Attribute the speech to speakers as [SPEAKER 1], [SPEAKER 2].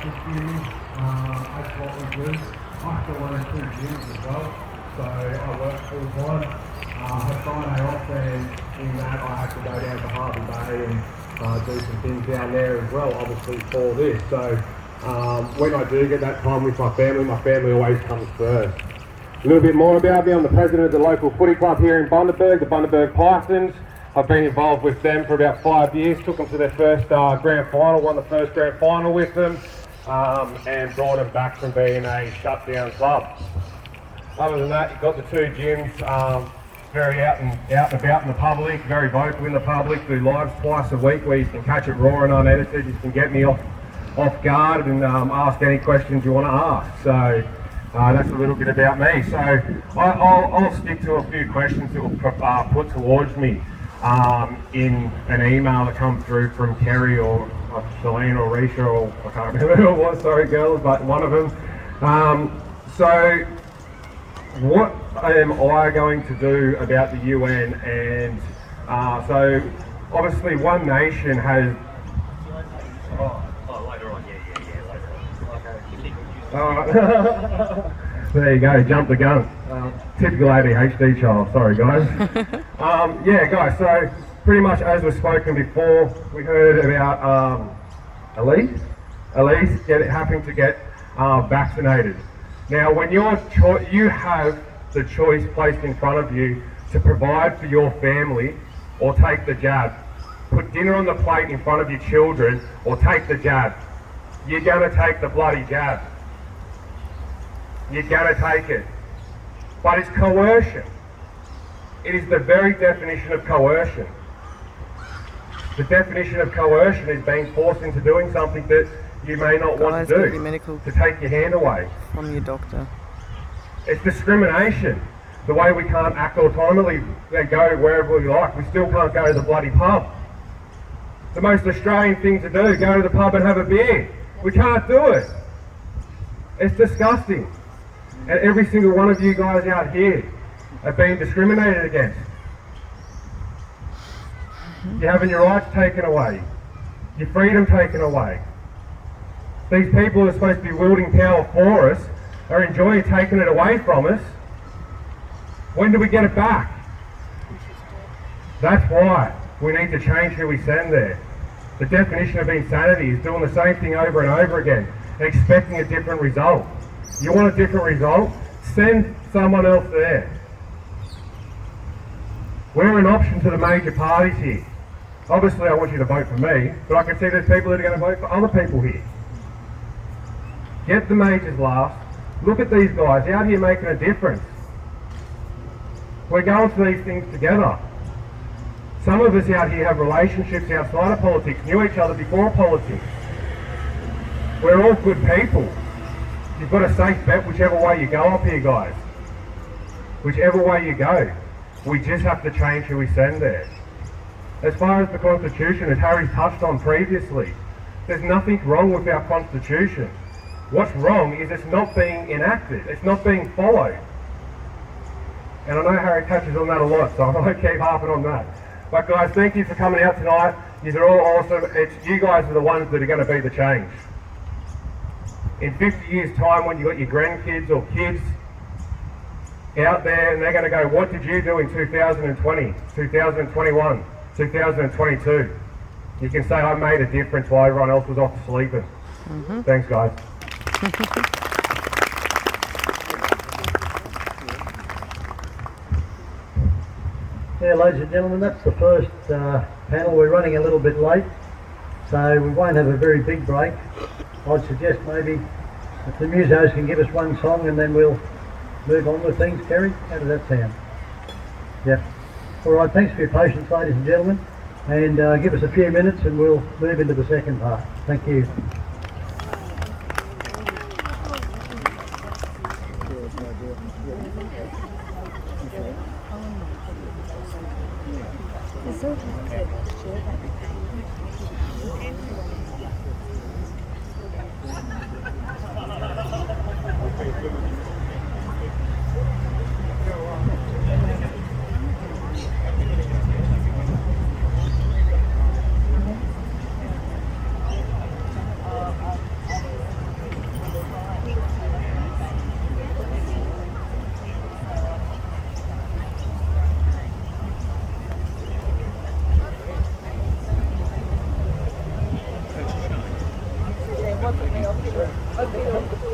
[SPEAKER 1] the gym as what we do. I have to learn 2 gyms as well, so I work full time. I have Friday off, and in that I have to go down to Harvey Bay and do some things down there as well, obviously for this. So when I do get that time with my family always comes first. A little bit more about me. I'm the president of the local footy club here in Bundaberg, the Bundaberg Pythons. I've been involved with them for about 5 years, took them to their first grand final, won the first grand final with them, and brought them back from being a shutdown club. Other than that, you've got the 2 gyms, very out and about in the public, very vocal in the public, do lives twice a week where you can catch it raw and unedited. You can get me off guard and ask any questions you want to ask. So that's a little bit about me. So I'll stick to a few questions that were put towards me in an email that comes through from Kerry or Shalene or Risha, or I can't remember who it was, sorry girls, but one of them. So what am I going to do about the UN? And so obviously One Nation has...
[SPEAKER 2] Later on, yeah, later
[SPEAKER 1] on. Okay. There you go, jump the gun. Typical ADHD child, sorry guys. Yeah guys, so pretty much as was spoken before, we heard about Elise having to get vaccinated. Now when you have the choice placed in front of you to provide for your family or take the jab, put dinner on the plate in front of your children or take the jab, you're going to take the bloody jab. You're going to take it. But it's coercion. It is the very definition of coercion. The definition of coercion is being forced into doing something that you may not want to do, to take your hand away.
[SPEAKER 3] From your doctor.
[SPEAKER 1] It's discrimination. The way we can't act autonomously and go wherever we like, we still can't go to the bloody pub. The most Australian thing to do, go to the pub and have a beer. We can't do it. It's disgusting. And every single one of you guys out here are being discriminated against. You're having your rights taken away. Your freedom taken away. These people who are supposed to be wielding power for us are enjoying taking it away from us. When do we get it back? That's why we need to change who we send there. The definition of insanity is doing the same thing over and over again and expecting a different result. You want a different result? Send someone else there. We're an option to the major parties here. Obviously I want you to vote for me, but I can see there's people that are going to vote for other people here. Get the majors last. Look at these guys out here making a difference. We're going through these things together. Some of us out here have relationships outside of politics, knew each other before politics. We're all good people. You've got a safe bet whichever way you go up here, guys. Whichever way you go. We just have to change who we send there. As far as the Constitution, as Harry's touched on previously, there's nothing wrong with our Constitution. What's wrong is it's not being enacted. It's not being followed. And I know Harry touches on that a lot, so I won't keep harping on that. But guys, thank you for coming out tonight. You're all awesome. You guys are the ones that are going to be the change. In 50 years' time, when you've got your grandkids or kids out there and they're going to go, what did you do in 2020, 2021, 2022? You can say, I made a difference while everyone else was off sleeping. Thanks, guys.
[SPEAKER 4] Yeah, ladies and gentlemen, that's the first panel. We're running a little bit late, so we won't have a very big break. I'd suggest maybe if the musos can give us one song and then we'll move on with things. Kerry, how does that sound? Yeah. All right, thanks for your patience, ladies and gentlemen, and give us a few minutes and we'll move into the second part. Thank you.
[SPEAKER 2] I've been on